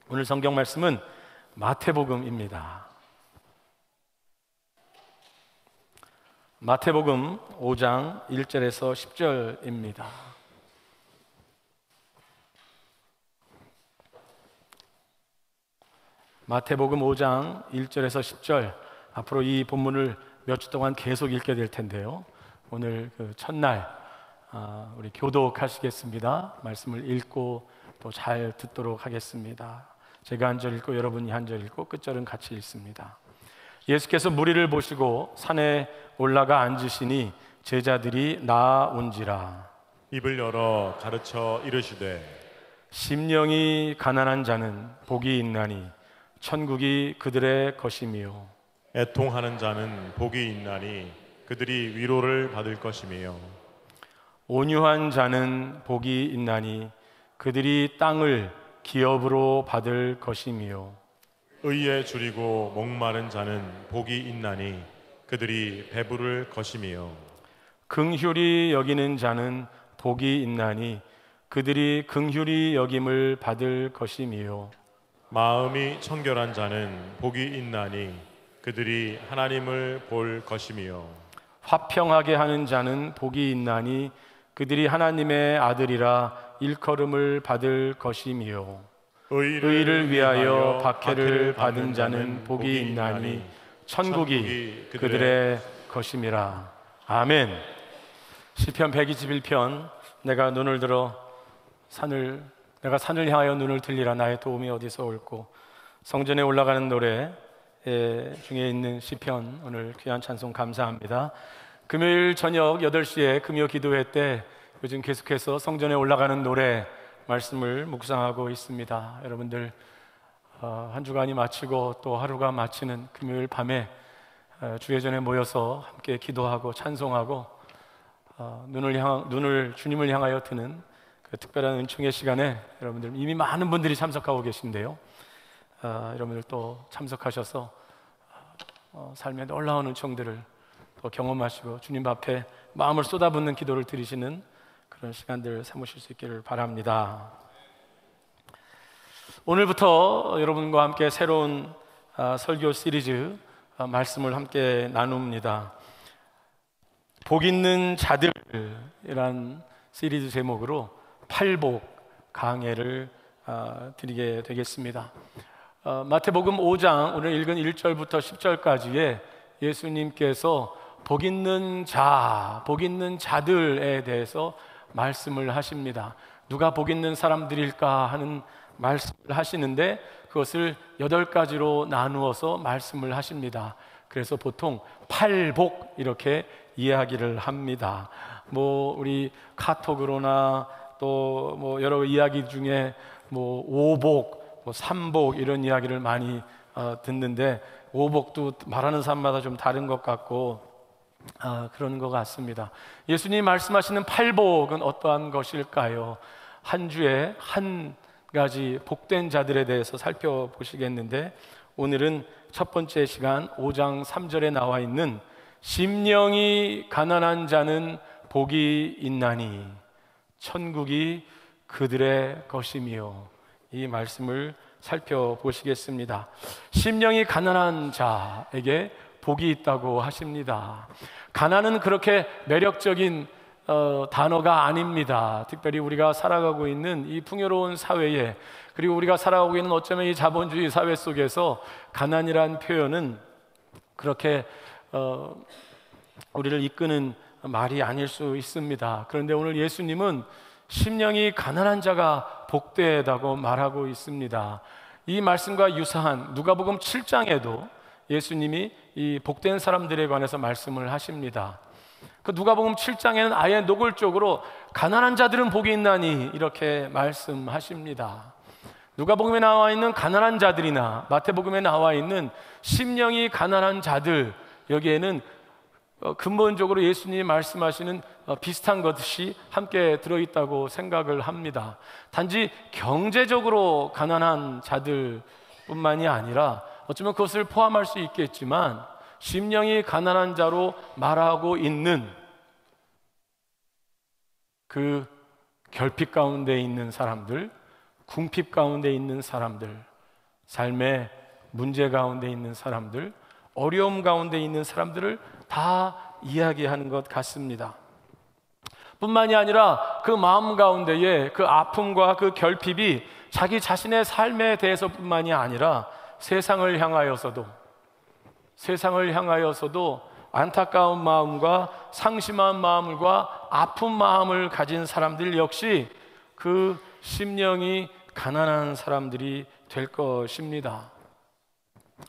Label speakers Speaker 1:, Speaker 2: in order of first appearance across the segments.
Speaker 1: 오늘 성경 말씀은 마태복음입니다. 마태복음 5장 1절에서 10절입니다. 마태복음 5장 1절에서 10절, 앞으로 이 본문을 몇 주 동안 계속 읽게 될 텐데요, 오늘 그 첫날 우리 교독하시겠습니다. 말씀을 읽고 또 잘 듣도록 하겠습니다. 제가 한 절 읽고 여러분이 한 절 읽고 끝절은 같이 읽습니다. 예수께서 무리를 보시고 산에 올라가 앉으시니 제자들이 나아온지라.
Speaker 2: 입을 열어 가르쳐 이르시되
Speaker 1: 심령이 가난한 자는 복이 있나니 천국이 그들의 것이며
Speaker 2: 애통하는 자는 복이 있나니 그들이 위로를 받을 것이며
Speaker 1: 온유한 자는 복이 있나니 그들이 땅을 기업으로 받을 것이며
Speaker 2: 의에 줄이고 목마른 자는 복이 있나니 그들이 배부를 것이며
Speaker 1: 긍휼히 여기는 자는 복이 있나니 그들이 긍휼히 여김을 받을 것이며
Speaker 2: 마음이 청결한 자는 복이 있나니 그들이 하나님을 볼 것이며
Speaker 1: 화평하게 하는 자는 복이 있나니 그들이 하나님의 아들이라 일컬음을 받을 것이며 의를 위하여 박해를 받은 자는 복이 있나니 천국이 그들의 것임이라. 아멘. 시편 121편 내가 산을 향하여 눈을 들리라. 나의 도움이 어디서 올꼬. 성전에 올라가는 노래 중에 있는 시편, 오늘 귀한 찬송 감사합니다. 금요일 저녁 8시에 금요 기도회 때 요즘 계속해서 성전에 올라가는 노래 말씀을 묵상하고 있습니다. 여러분들 한 주간이 마치고 또 하루가 마치는 금요일 밤에 주예전에 모여서 함께 기도하고 찬송하고 눈을 주님을 향하여 드는 그 특별한 은총의 시간에 여러분들 이미 많은 분들이 참석하고 계신데요, 여러분들 또 참석하셔서 삶에 놀라운 은총들을 또 경험하시고 주님 앞에 마음을 쏟아붓는 기도를 드리시는 그런 시간들 삼으실 수 있기를 바랍니다. 오늘부터 여러분과 함께 새로운 설교 시리즈 말씀을 함께 나눕니다. 복 있는 자들이란 시리즈 제목으로 팔복 강해를 드리게 되겠습니다. 마태복음 5장 오늘 읽은 1절부터 10절까지에 예수님께서 복 있는 자, 복 있는 자들에 대해서 말씀을 하십니다. 누가 복 있는 사람들일까 하는 말씀을 하시는데 그것을 8가지로 나누어서 말씀을 하십니다. 그래서 보통 팔복 이렇게 이야기를 합니다. 우리 카톡으로나 또 여러 이야기 중에 오복, 삼복 이런 이야기를 많이 듣는데 오복도 말하는 사람마다 좀 다른 것 같고 그런 것 같습니다. 예수님이 말씀하시는 팔복은 어떠한 것일까요? 한 주에 한 가지 복된 자들에 대해서 살펴보시겠는데 오늘은 첫 번째 시간 5장 3절에 나와 있는 심령이 가난한 자는 복이 있나니 천국이 그들의 것이며, 이 말씀을 살펴보시겠습니다. 심령이 가난한 자에게 복이 있다고 하십니다. 가난은 그렇게 매력적인 단어가 아닙니다. 특별히 우리가 살아가고 있는 이 풍요로운 사회에, 그리고 우리가 살아가고 있는 어쩌면 이 자본주의 사회 속에서 가난이란 표현은 그렇게 우리를 이끄는 말이 아닐 수 있습니다. 그런데 오늘 예수님은 심령이 가난한 자가 복되다고 말하고 있습니다. 이 말씀과 유사한 누가복음 7장에도 예수님이 이 복된 사람들에 관해서 말씀을 하십니다. 그 누가복음 7장에는 아예 노골적으로 가난한 자들은 복이 있나니 이렇게 말씀하십니다. 누가복음에 나와 있는 가난한 자들이나 마태복음에 나와 있는 심령이 가난한 자들, 여기에는 근본적으로 예수님이 말씀하시는 비슷한 것이 함께 들어있다고 생각을 합니다. 단지 경제적으로 가난한 자들뿐만이 아니라 어쩌면 그것을 포함할 수 있겠지만 심령이 가난한 자로 말하고 있는 그 결핍 가운데 있는 사람들, 궁핍 가운데 있는 사람들, 삶의 문제 가운데 있는 사람들, 어려움 가운데 있는 사람들을 다 이야기하는 것 같습니다. 뿐만이 아니라 그 마음 가운데에 그 아픔과 그 결핍이 자기 자신의 삶에 대해서뿐만이 아니라 세상을 향하여서도 안타까운 마음과 상심한 마음과 아픈 마음을 가진 사람들 역시 그 심령이 가난한 사람들이 될 것입니다.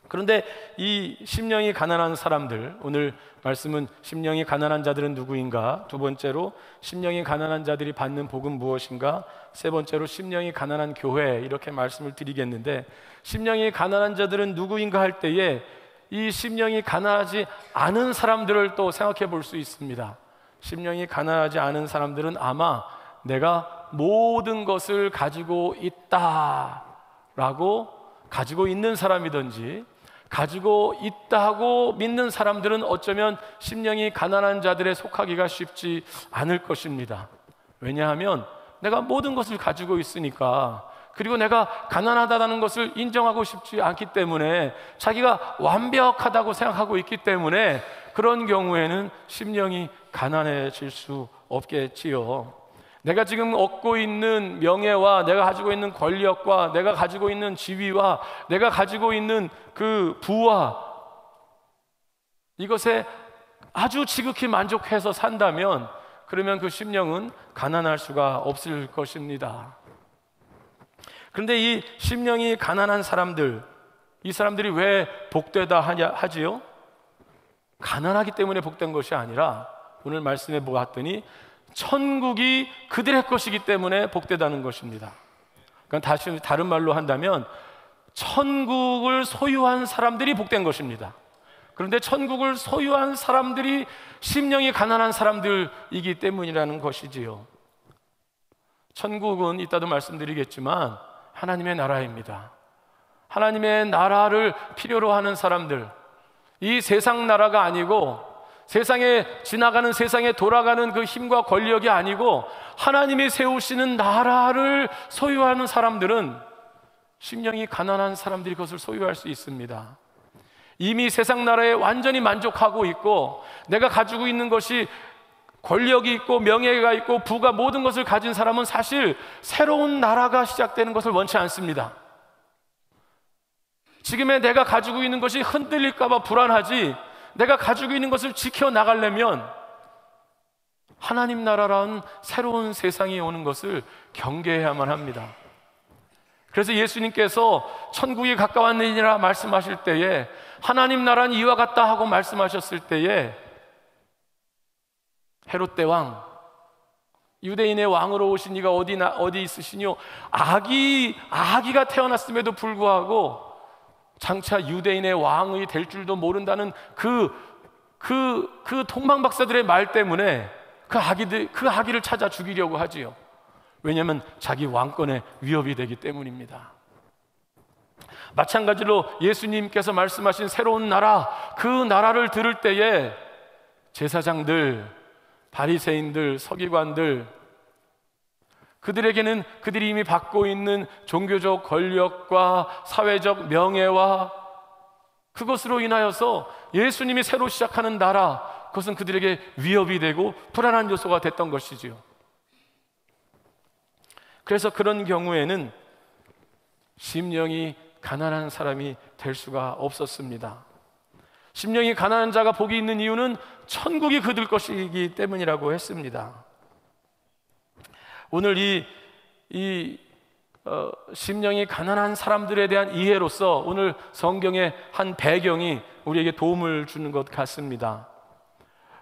Speaker 1: 그런데 이 심령이 가난한 사람들, 오늘 말씀은 심령이 가난한 자들은 누구인가? 두 번째로 심령이 가난한 자들이 받는 복은 무엇인가? 세 번째로 심령이 가난한 교회, 이렇게 말씀을 드리겠는데, 심령이 가난한 자들은 누구인가 할 때에 이 심령이 가난하지 않은 사람들을 또 생각해 볼 수 있습니다. 심령이 가난하지 않은 사람들은 아마 내가 모든 것을 가지고 있다라고, 가지고 있는 사람이든지 가지고 있다고 믿는 사람들은 어쩌면 심령이 가난한 자들에 속하기가 쉽지 않을 것입니다. 왜냐하면 내가 모든 것을 가지고 있으니까, 그리고 내가 가난하다는 것을 인정하고 싶지 않기 때문에, 자기가 완벽하다고 생각하고 있기 때문에 그런 경우에는 심령이 가난해질 수 없겠지요. 내가 지금 얻고 있는 명예와 내가 가지고 있는 권력과 내가 가지고 있는 지위와 내가 가지고 있는 그 부와 이것에 아주 지극히 만족해서 산다면, 그러면 그 심령은 가난할 수가 없을 것입니다. 그런데 이 심령이 가난한 사람들, 이 사람들이 왜 복되다 하지요? 가난하기 때문에 복된 것이 아니라, 오늘 말씀에 보았더니 천국이 그들의 것이기 때문에 복되다는 것입니다. 그러니까 다른 말로 한다면 천국을 소유한 사람들이 복된 것입니다. 그런데 천국을 소유한 사람들이 심령이 가난한 사람들이기 때문이라는 것이지요. 천국은 이따도 말씀드리겠지만 하나님의 나라입니다. 하나님의 나라를 필요로 하는 사람들, 이 세상 나라가 아니고 세상에 지나가는, 세상에 돌아가는 그 힘과 권력이 아니고 하나님이 세우시는 나라를 소유하는 사람들은 심령이 가난한 사람들이 그것을 소유할 수 있습니다. 이미 세상 나라에 완전히 만족하고 있고, 내가 가지고 있는 것이 권력이 있고 명예가 있고 부가, 모든 것을 가진 사람은 사실 새로운 나라가 시작되는 것을 원치 않습니다. 지금의 내가 가지고 있는 것이 흔들릴까 봐 불안하지, 내가 가지고 있는 것을 지켜나가려면 하나님 나라라는 새로운 세상이 오는 것을 경계해야만 합니다. 그래서 예수님께서 천국이 가까웠느니라 말씀하실 때에, 하나님 나라는 이와 같다 하고 말씀하셨을 때에, 헤롯 대왕, 유대인의 왕으로 오신 이가 어디 있으시뇨? 아기가 태어났음에도 불구하고 장차 유대인의 왕이 될 줄도 모른다는 그 통방박사들의 말 때문에 그 아기를 찾아 죽이려고 하지요. 왜냐하면 자기 왕권에 위협이 되기 때문입니다. 마찬가지로 예수님께서 말씀하신 새로운 나라, 그 나라를 들을 때에 제사장들, 바리새인들, 서기관들, 그들에게는 그들이 이미 받고 있는 종교적 권력과 사회적 명예와 그것으로 인하여서 예수님이 새로 시작하는 나라, 그것은 그들에게 위협이 되고 불안한 요소가 됐던 것이지요. 그래서 그런 경우에는 심령이 가난한 사람이 될 수가 없었습니다. 심령이 가난한 자가 복이 있는 이유는 천국이 그들 것이기 때문이라고 했습니다. 오늘 심령이 가난한 사람들에 대한 이해로서 오늘 성경의 한 배경이 우리에게 도움을 주는 것 같습니다.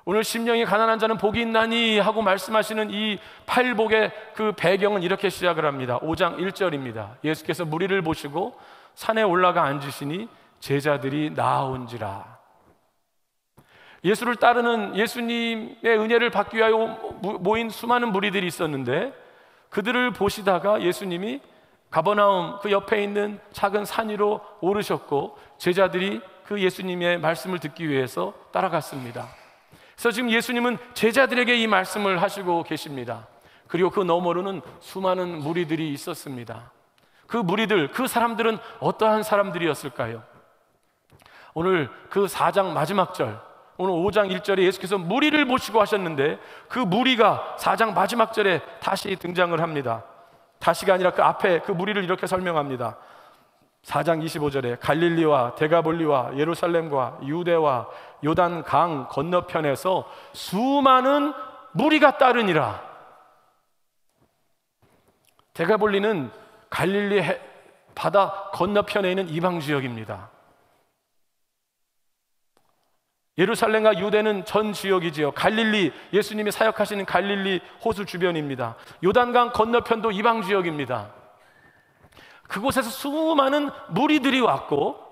Speaker 1: 오늘 심령이 가난한 자는 복이 있나니 하고 말씀하시는 이 팔복의 그 배경은 이렇게 시작을 합니다. 5장 1절입니다. 예수께서 무리를 보시고 산에 올라가 앉으시니 제자들이 나아온지라. 예수를 따르는, 예수님의 은혜를 받기 위하여 모인 수많은 무리들이 있었는데, 그들을 보시다가 예수님이 가버나움 그 옆에 있는 작은 산 위로 오르셨고, 제자들이 그 예수님의 말씀을 듣기 위해서 따라갔습니다. 그래서 지금 예수님은 제자들에게 이 말씀을 하시고 계십니다. 그리고 그 너머로는 수많은 무리들이 있었습니다. 그 무리들, 그 사람들은 어떠한 사람들이었을까요? 오늘 그 4장 마지막 절, 오늘 5장 1절에 예수께서 무리를 모시고 하셨는데 그 무리가 4장 마지막 절에 다시 등장을 합니다. 다시가 아니라 그 앞에 그 무리를 이렇게 설명합니다. 4장 25절에 갈릴리와 데가볼리와 예루살렘과 유대와 요단 강 건너편에서 수많은 무리가 따르니라. 데가볼리는 갈릴리 바다 건너편에 있는 이방 지역입니다. 예루살렘과 유대는 전 지역이지요. 갈릴리, 예수님이 사역하시는 갈릴리 호수 주변입니다. 요단강 건너편도 이방 지역입니다. 그곳에서 수많은 무리들이 왔고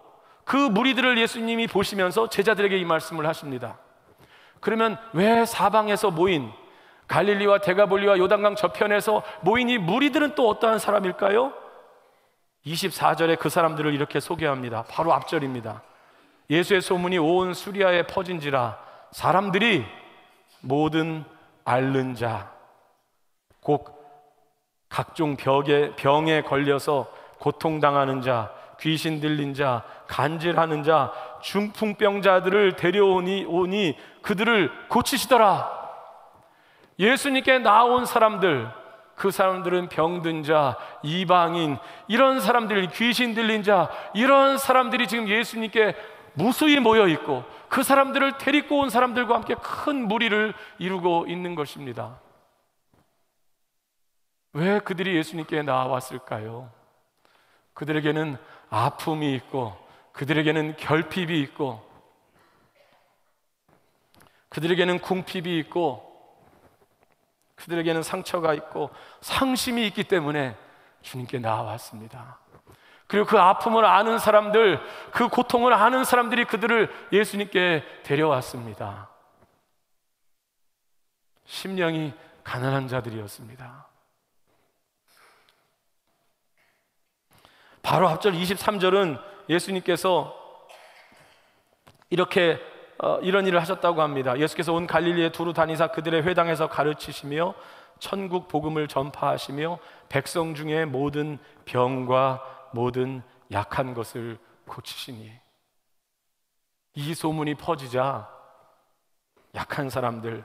Speaker 1: 그 무리들을 예수님이 보시면서 제자들에게 이 말씀을 하십니다. 그러면 왜 사방에서 모인 갈릴리와 데가볼리와 요단강 저편에서 모인 이 무리들은 또 어떠한 사람일까요? 24절에 그 사람들을 이렇게 소개합니다. 바로 앞절입니다. 예수의 소문이 온 수리아에 퍼진지라 사람들이 모든 앓는 자, 곧 각종 병에 걸려서 고통당하는 자, 귀신 들린 자, 간질하는 자, 중풍병자들을 데려오니 그들을 고치시더라. 예수님께 나온 사람들, 그 사람들은 병든 자, 이방인, 이런 사람들, 귀신 들린 자, 이런 사람들이 지금 예수님께 무수히 모여 있고 그 사람들을 데리고 온 사람들과 함께 큰 무리를 이루고 있는 것입니다. 왜 그들이 예수님께 나왔을까요? 그들에게는 아픔이 있고 그들에게는 결핍이 있고 그들에게는 궁핍이 있고 그들에게는 상처가 있고 상심이 있기 때문에 주님께 나왔습니다. 그리고 그 아픔을 아는 사람들, 그 고통을 아는 사람들이 그들을 예수님께 데려왔습니다. 심령이 가난한 자들이었습니다. 바로 앞절 23절은 예수님께서 이렇게 이런 일을 하셨다고 합니다. 예수께서 온 갈릴리에 두루 다니사 그들의 회당에서 가르치시며 천국 복음을 전파하시며 백성 중에 모든 병과 모든 약한 것을 고치시니. 이 소문이 퍼지자 약한 사람들,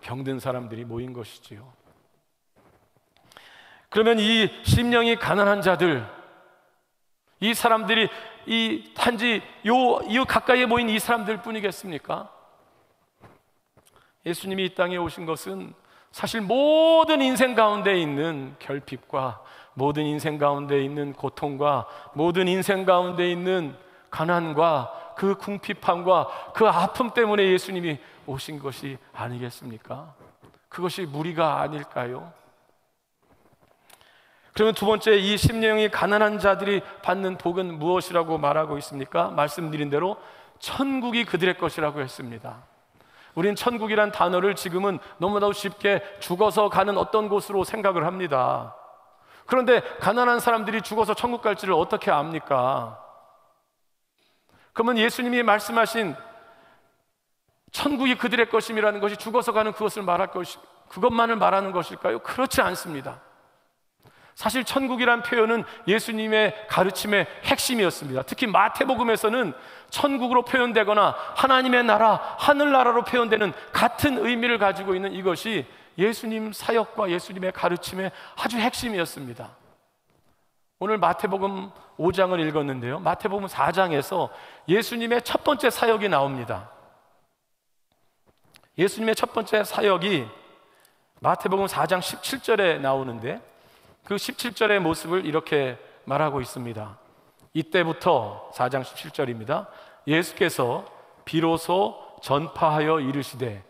Speaker 1: 병든 사람들이 모인 것이지요. 그러면 이 심령이 가난한 자들, 이 사람들이 이 단지 요 가까이에 모인 이 사람들 뿐이겠습니까? 예수님이 이 땅에 오신 것은 사실 모든 인생 가운데 있는 결핍과 모든 인생 가운데 있는 고통과 모든 인생 가운데 있는 가난과 그 궁핍함과 그 아픔 때문에 예수님이 오신 것이 아니겠습니까? 그것이 무리가 아닐까요? 그러면 두 번째, 이 심령이 가난한 자들이 받는 복은 무엇이라고 말하고 있습니까? 말씀드린 대로 천국이 그들의 것이라고 했습니다. 우린 천국이란 단어를 지금은 너무나도 쉽게 죽어서 가는 어떤 곳으로 생각을 합니다. 그런데 가난한 사람들이 죽어서 천국 갈지를 어떻게 압니까? 그러면 예수님이 말씀하신 천국이 그들의 것임이라는 것이 죽어서 가는 그것만을 말하는 것일까요? 그렇지 않습니다. 사실 천국이란 표현은 예수님의 가르침의 핵심이었습니다. 특히 마태복음에서는 천국으로 표현되거나 하나님의 나라, 하늘나라로 표현되는 같은 의미를 가지고 있는 이것이 예수님 사역과 예수님의 가르침의 아주 핵심이었습니다. 오늘 마태복음 5장을 읽었는데요, 마태복음 4장에서 예수님의 첫 번째 사역이 나옵니다. 예수님의 첫 번째 사역이 마태복음 4장 17절에 나오는데 그 17절의 모습을 이렇게 말하고 있습니다. 이때부터 4장 17절입니다. 예수께서 비로소 전파하여 이르시되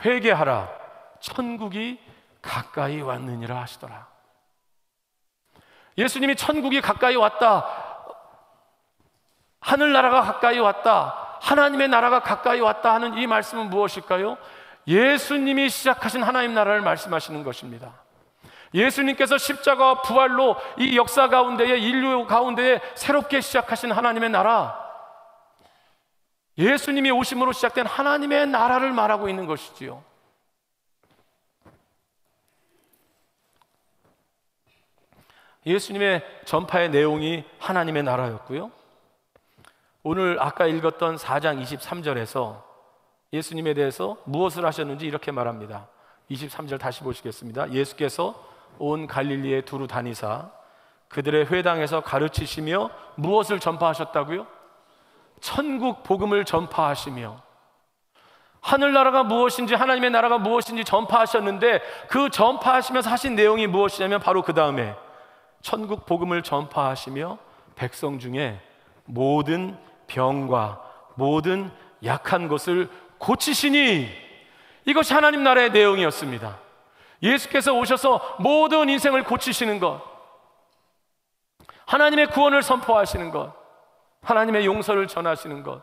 Speaker 1: 회개하라 천국이 가까이 왔느니라 하시더라. 예수님이 천국이 가까이 왔다, 하늘나라가 가까이 왔다, 하나님의 나라가 가까이 왔다 하는 이 말씀은 무엇일까요? 예수님이 시작하신 하나님 나라를 말씀하시는 것입니다. 예수님께서 십자가와 부활로 이 역사 가운데에, 인류 가운데에 새롭게 시작하신 하나님의 나라, 예수님이 오심으로 시작된 하나님의 나라를 말하고 있는 것이지요. 예수님의 전파의 내용이 하나님의 나라였고요. 오늘 아까 읽었던 4장 23절에서 예수님에 대해서 무엇을 하셨는지 이렇게 말합니다. 23절 다시 보시겠습니다. 예수께서 온 갈릴리에 두루 다니사 그들의 회당에서 가르치시며 무엇을 전파하셨다고요? 천국 복음을 전파하시며, 하늘나라가 무엇인지 하나님의 나라가 무엇인지 전파하셨는데, 그 전파하시면서 하신 내용이 무엇이냐면 바로 그 다음에 천국 복음을 전파하시며 백성 중에 모든 병과 모든 약한 것을 고치시니, 이것이 하나님 나라의 내용이었습니다. 예수께서 오셔서 모든 인생을 고치시는 것, 하나님의 구원을 선포하시는 것, 하나님의 용서를 전하시는 것,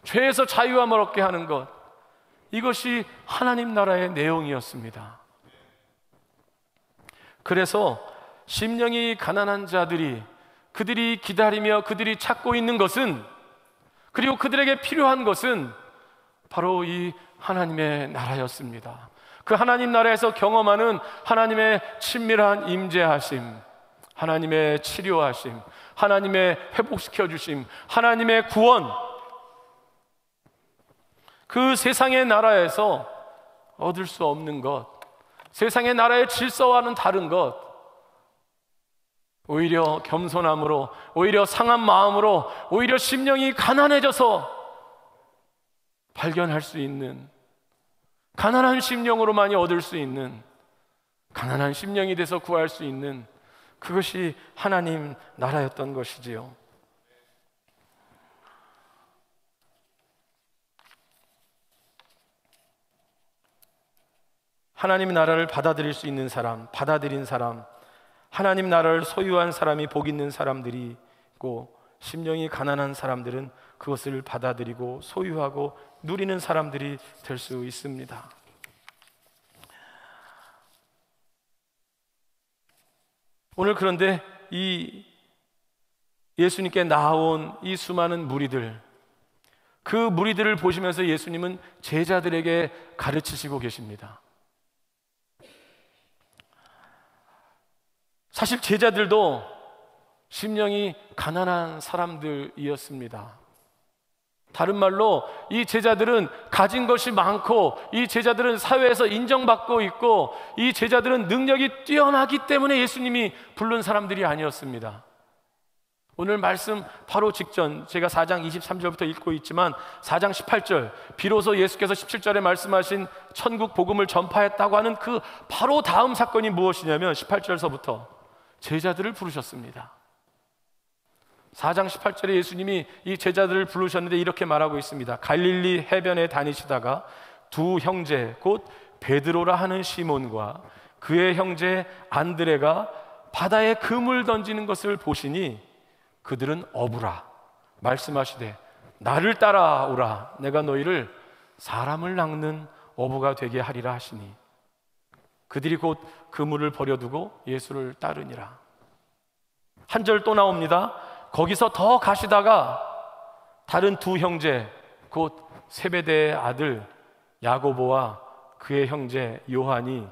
Speaker 1: 죄에서 자유함을 얻게 하는 것, 이것이 하나님 나라의 내용이었습니다. 그래서 심령이 가난한 자들이, 그들이 기다리며 그들이 찾고 있는 것은, 그리고 그들에게 필요한 것은 바로 이 하나님의 나라였습니다. 그 하나님 나라에서 경험하는 하나님의 친밀한 임재하심, 하나님의 치료하심, 하나님의 회복시켜 주심, 하나님의 구원, 그 세상의 나라에서 얻을 수 없는 것, 세상의 나라의 질서와는 다른 것, 오히려 겸손함으로, 오히려 상한 마음으로, 오히려 심령이 가난해져서 발견할 수 있는, 가난한 심령으로만이 얻을 수 있는, 가난한 심령이 돼서 구할 수 있는, 그것이 하나님 나라였던 것이지요. 하나님 나라를 받아들일 수 있는 사람, 받아들인 사람, 하나님 나라를 소유한 사람이 복 있는 사람들이고, 심령이 가난한 사람들은 그것을 받아들이고 소유하고 누리는 사람들이 될 수 있습니다. 오늘 그런데 이 예수님께 나온 이 수많은 무리들, 그 무리들을 보시면서 예수님은 제자들에게 가르치시고 계십니다. 사실 제자들도 심령이 가난한 사람들이었습니다. 다른 말로 이 제자들은 가진 것이 많고, 이 제자들은 사회에서 인정받고 있고, 이 제자들은 능력이 뛰어나기 때문에 예수님이 부른 사람들이 아니었습니다. 오늘 말씀 바로 직전, 제가 4장 23절부터 읽고 있지만 4장 18절, 비로소 예수께서 17절에 말씀하신 천국 복음을 전파했다고 하는 그 바로 다음 사건이 무엇이냐면 18절서부터 제자들을 부르셨습니다. 4장 18절에 예수님이 이 제자들을 부르셨는데 이렇게 말하고 있습니다. 갈릴리 해변에 다니시다가 두 형제, 곧 베드로라 하는 시몬과 그의 형제 안드레가 바다에 금을 던지는 것을 보시니 그들은 어부라 말씀하시되 나를 따라오라, 내가 너희를 사람을 낚는 어부가 되게 하리라 하시니, 그들이 곧 그물을 버려두고 예수를 따르니라. 한 절 또 나옵니다. 거기서 더 가시다가 다른 두 형제, 곧 세베대의 아들 야고보와 그의 형제 요한이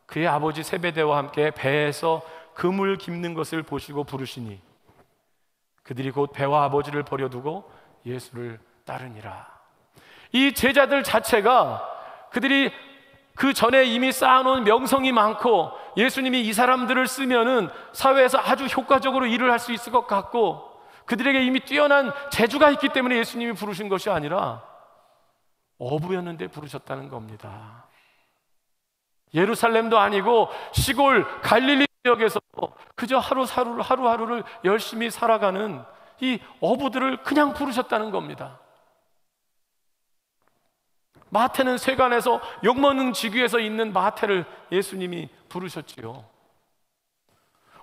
Speaker 1: 그의 아버지 세베대와 함께 배에서 그물 깁는 것을 보시고 부르시니 그들이 곧 배와 아버지를 버려두고 예수를 따르니라. 이 제자들 자체가 그들이 그 전에 이미 쌓아놓은 명성이 많고, 예수님이 이 사람들을 쓰면은 사회에서 아주 효과적으로 일을 할 수 있을 것 같고, 그들에게 이미 뛰어난 재주가 있기 때문에 예수님이 부르신 것이 아니라 어부였는데 부르셨다는 겁니다. 예루살렘도 아니고 시골 갈릴리 지역에서 그저 하루하루를 열심히 살아가는 이 어부들을 그냥 부르셨다는 겁니다. 마태는 세간에서 욕먹는 지귀에서 있는 마태를 예수님이 부르셨지요.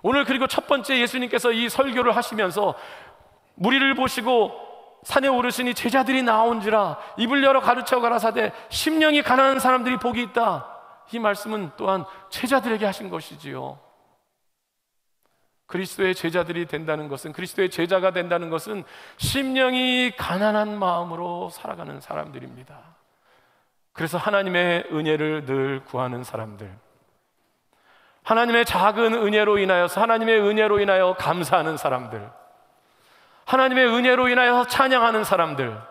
Speaker 1: 오늘 그리고 첫 번째 예수님께서 이 설교를 하시면서 무리를 보시고 산에 오르시니 제자들이 나온지라 입을 열어 가르쳐 가라사대 심령이 가난한 사람들이 복이 있다. 이 말씀은 또한 제자들에게 하신 것이지요. 그리스도의 제자들이 된다는 것은, 그리스도의 제자가 된다는 것은 심령이 가난한 마음으로 살아가는 사람들입니다. 그래서 하나님의 은혜를 늘 구하는 사람들, 하나님의 작은 은혜로 인하여서, 하나님의 은혜로 인하여 감사하는 사람들, 하나님의 은혜로 인하여 찬양하는 사람들,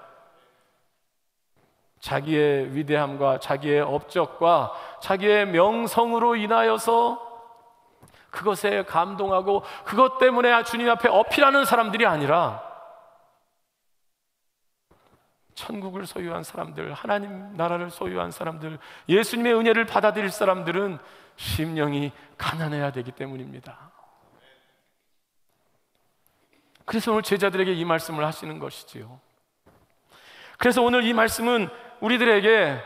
Speaker 1: 자기의 위대함과 자기의 업적과 자기의 명성으로 인하여서 그것에 감동하고 그것 때문에 주님 앞에 어필하는 사람들이 아니라, 천국을 소유한 사람들, 하나님 나라를 소유한 사람들, 예수님의 은혜를 받아들일 사람들은 심령이 가난해야 되기 때문입니다. 그래서 오늘 제자들에게 이 말씀을 하시는 것이지요. 그래서 오늘 이 말씀은 우리들에게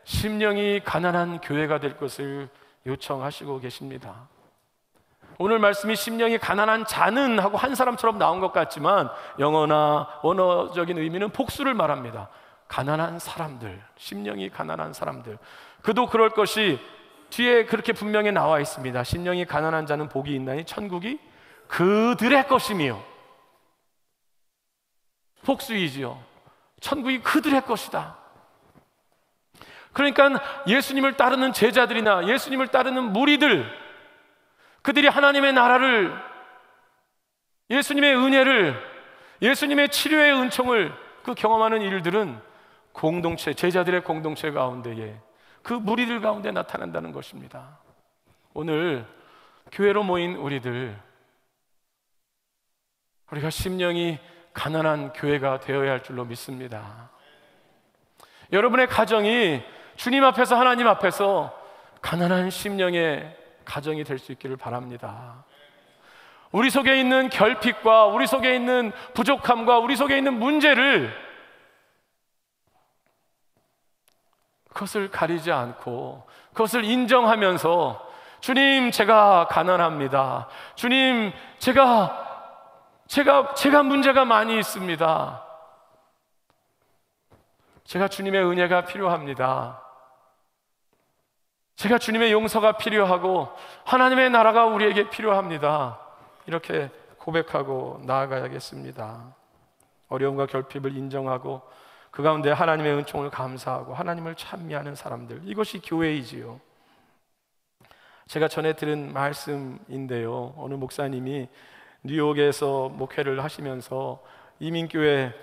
Speaker 1: 심령이 가난한 교회가 될 것을 요청하시고 계십니다. 오늘 말씀이 심령이 가난한 자는 하고 한 사람처럼 나온 것 같지만 영어나 언어적인 의미는 복수를 말합니다. 가난한 사람들, 심령이 가난한 사람들. 그도 그럴 것이 뒤에 그렇게 분명히 나와 있습니다. 심령이 가난한 자는 복이 있나니 천국이 그들의 것이며, 복수이지요. 천국이 그들의 것이다. 그러니까 예수님을 따르는 제자들이나 예수님을 따르는 무리들, 그들이 하나님의 나라를, 예수님의 은혜를, 예수님의 치료의 은총을 그 경험하는 일들은 공동체, 제자들의 공동체 가운데에, 그 무리들 가운데 나타난다는 것입니다. 오늘 교회로 모인 우리들, 우리가 심령이 가난한 교회가 되어야 할 줄로 믿습니다. 여러분의 가정이 주님 앞에서, 하나님 앞에서 가난한 심령의 가정이 될 수 있기를 바랍니다. 우리 속에 있는 결핍과 우리 속에 있는 부족함과 우리 속에 있는 문제를, 그것을 가리지 않고 그것을 인정하면서, 주님 제가 가난합니다. 주님 제가 문제가 많이 있습니다. 제가 주님의 은혜가 필요합니다. 제가 주님의 용서가 필요하고 하나님의 나라가 우리에게 필요합니다. 이렇게 고백하고 나아가야겠습니다. 어려움과 결핍을 인정하고 그 가운데 하나님의 은총을 감사하고 하나님을 찬미하는 사람들, 이것이 교회이지요. 제가 전에 들은 말씀인데요, 어느 목사님이 뉴욕에서 목회를 하시면서 뉴욕에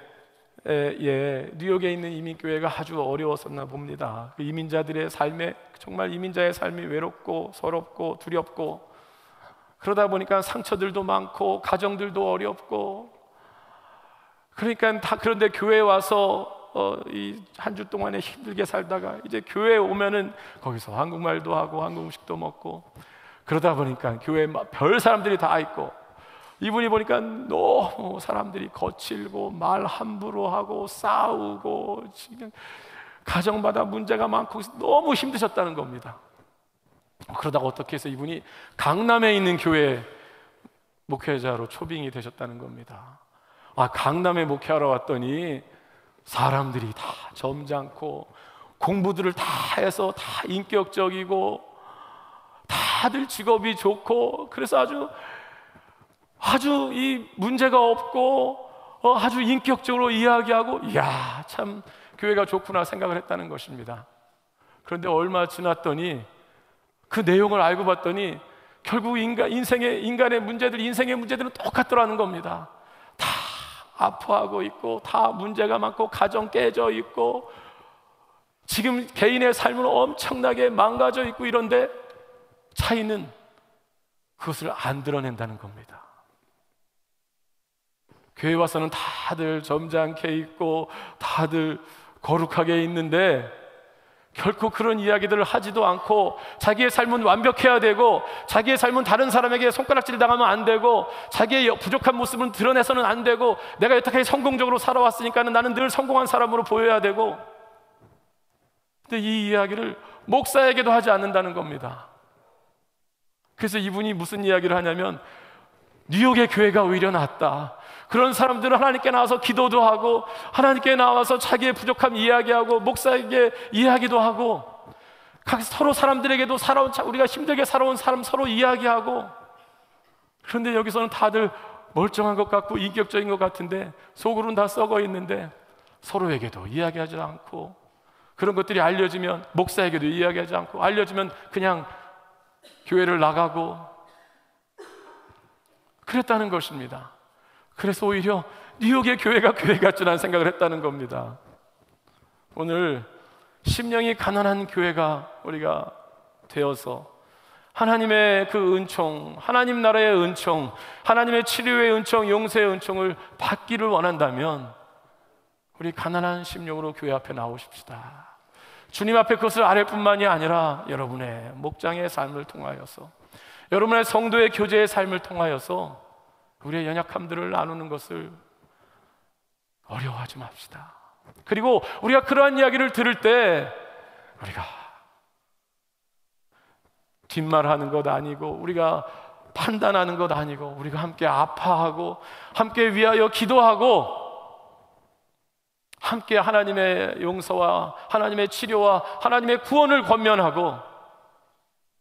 Speaker 1: 있는 이민교회가 아주 어려웠었나 봅니다. 그 이민자들의 삶에, 정말 이민자의 삶이 외롭고 서럽고 두렵고, 그러다 보니까 상처들도 많고 가정들도 어렵고, 그러니까 그런데 교회에 와서 이 한 주 동안에 힘들게 살다가 이제 교회에 오면은 거기서 한국말도 하고 한국 음식도 먹고, 그러다 보니까 교회에 막 별 사람들이 다 있고, 이분이 보니까 너무 사람들이 거칠고 말 함부로 하고 싸우고, 지금 가정마다 문제가 많고 너무 힘드셨다는 겁니다. 그러다가 어떻게 해서 이분이 강남에 있는 교회 목회자로 초빙이 되셨다는 겁니다. 강남에 목회하러 왔더니 사람들이 다 점잖고 공부들을 다 해서 다 인격적이고 다들 직업이 좋고, 그래서 아주 이 문제가 없고 아주 인격적으로 이야기하고, 이야 참 교회가 좋구나 생각을 했다는 것입니다. 그런데 얼마 지났더니 그 내용을 알고 봤더니 결국 인간의 문제들은 똑같더라는 겁니다. 다 아파하고 있고, 다 문제가 많고, 가정 깨져 있고, 지금 개인의 삶은 엄청나게 망가져 있고, 이런데 차이는 그것을 안 드러낸다는 겁니다. 교회 와서는 다들 점잖게 있고 다들 거룩하게 있는데 결코 그런 이야기들을 하지도 않고, 자기의 삶은 완벽해야 되고, 자기의 삶은 다른 사람에게 손가락질 당하면 안 되고, 자기의 부족한 모습은 드러내서는 안 되고, 내가 여태까지 성공적으로 살아왔으니까 나는 늘 성공한 사람으로 보여야 되고, 근데 이 이야기를 목사에게도 하지 않는다는 겁니다. 그래서 이분이 무슨 이야기를 하냐면, 뉴욕의 교회가 오히려 낫다. 그런 사람들은 하나님께 나와서 기도도 하고, 하나님께 나와서 자기의 부족함 이야기하고, 목사에게 이야기도 하고, 서로 사람들에게도 우리가 힘들게 살아온 사람 서로 이야기하고. 그런데 여기서는 다들 멀쩡한 것 같고 인격적인 것 같은데 속으로는 다 썩어 있는데 서로에게도 이야기하지 않고, 그런 것들이 알려지면 목사에게도 이야기하지 않고, 알려지면 그냥 교회를 나가고 그랬다는 것입니다. 그래서 오히려 뉴욕의 교회가 교회 같지 않은 생각을 했다는 겁니다. 오늘 심령이 가난한 교회가 우리가 되어서 하나님의 그 은총, 하나님 나라의 은총, 하나님의 치료의 은총, 용서의 은총을 받기를 원한다면 우리 가난한 심령으로 교회 앞에 나오십시다. 주님 앞에 그것을 아뢰 뿐만이 아니라 여러분의 목장의 삶을 통하여서, 여러분의 성도의 교제의 삶을 통하여서 우리의 연약함들을 나누는 것을 어려워하지 맙시다. 그리고 우리가 그러한 이야기를 들을 때 우리가 뒷말하는 것 아니고, 우리가 판단하는 것 아니고, 우리가 함께 아파하고 함께 위하여 기도하고 함께 하나님의 용서와 하나님의 치료와 하나님의 구원을 권면하고,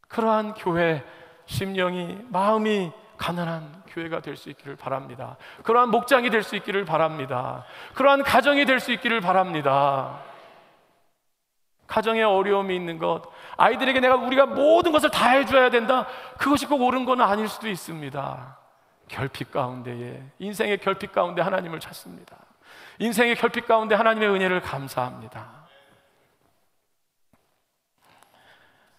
Speaker 1: 그러한 교회, 심령이, 마음이 가난한 교회가 될 수 있기를 바랍니다. 그러한 목장이 될 수 있기를 바랍니다. 그러한 가정이 될 수 있기를 바랍니다. 가정에 어려움이 있는 것, 아이들에게 우리가 모든 것을 다 해줘야 된다, 그것이 꼭 옳은 건 아닐 수도 있습니다. 결핍 가운데에, 인생의 결핍 가운데 하나님을 찾습니다. 인생의 결핍 가운데 하나님의 은혜를 감사합니다.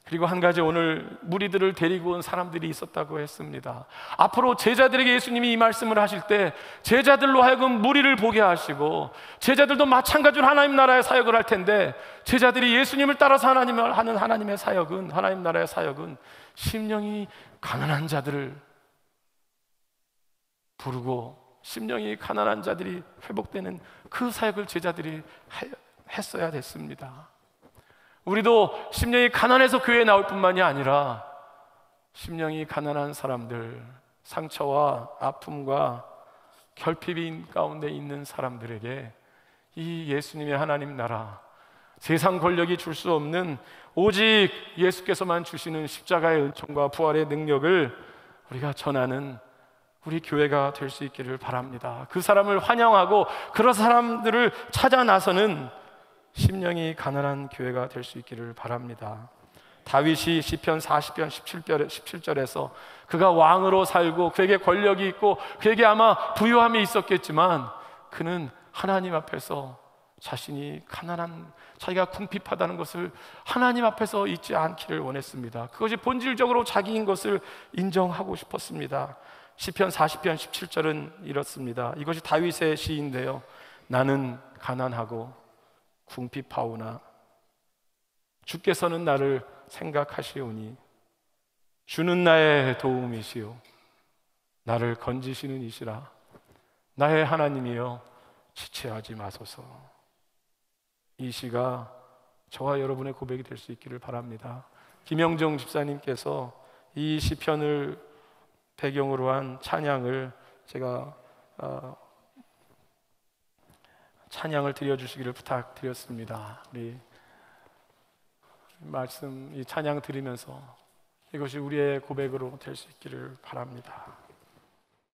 Speaker 1: 그리고 한 가지, 오늘 무리들을 데리고 온 사람들이 있었다고 했습니다. 앞으로 제자들에게 예수님이 이 말씀을 하실 때 제자들로 하여금 무리를 보게 하시고, 제자들도 마찬가지로 하나님 나라의 사역을 할 텐데, 제자들이 예수님을 따라서 하나님을 하는 하나님의 사역은, 하나님 나라의 사역은 심령이 가난한 자들을 부르고 심령이 가난한 자들이 회복되는 그 사역을 제자들이 했어야 됐습니다. 우리도 심령이 가난해서 교회에 나올 뿐만이 아니라 심령이 가난한 사람들, 상처와 아픔과 결핍인 가운데 있는 사람들에게 이 예수님의 하나님 나라, 세상 권력이 줄 수 없는 오직 예수께서만 주시는 십자가의 은총과 부활의 능력을 우리가 전하는 우리 교회가 될 수 있기를 바랍니다. 그 사람을 환영하고 그런 사람들을 찾아 나서는 심령이 가난한 교회가 될 수 있기를 바랍니다. 다윗이 시편 40편 17절에서 그가 왕으로 살고 그에게 권력이 있고 그에게 아마 부유함이 있었겠지만, 그는 하나님 앞에서 자신이 가난한, 자기가 궁핍하다는 것을 하나님 앞에서 잊지 않기를 원했습니다. 그것이 본질적으로 자기인 것을 인정하고 싶었습니다. 시편 40편 17절은 이렇습니다. 이것이 다윗의 시인데요. 나는 가난하고 궁핍하오나 주께서는 나를 생각하시오니 주는 나의 도움이시오 나를 건지시는 이시라. 나의 하나님이여 지체하지 마소서. 이 시가 저와 여러분의 고백이 될 수 있기를 바랍니다. 김영정 집사님께서 이 시편을 배경으로 한 찬양을 제가 찬양을 드려주시기를 부탁드렸습니다. 우리 말씀, 이 찬양 드리면서 이것이 우리의 고백으로 될 수 있기를 바랍니다.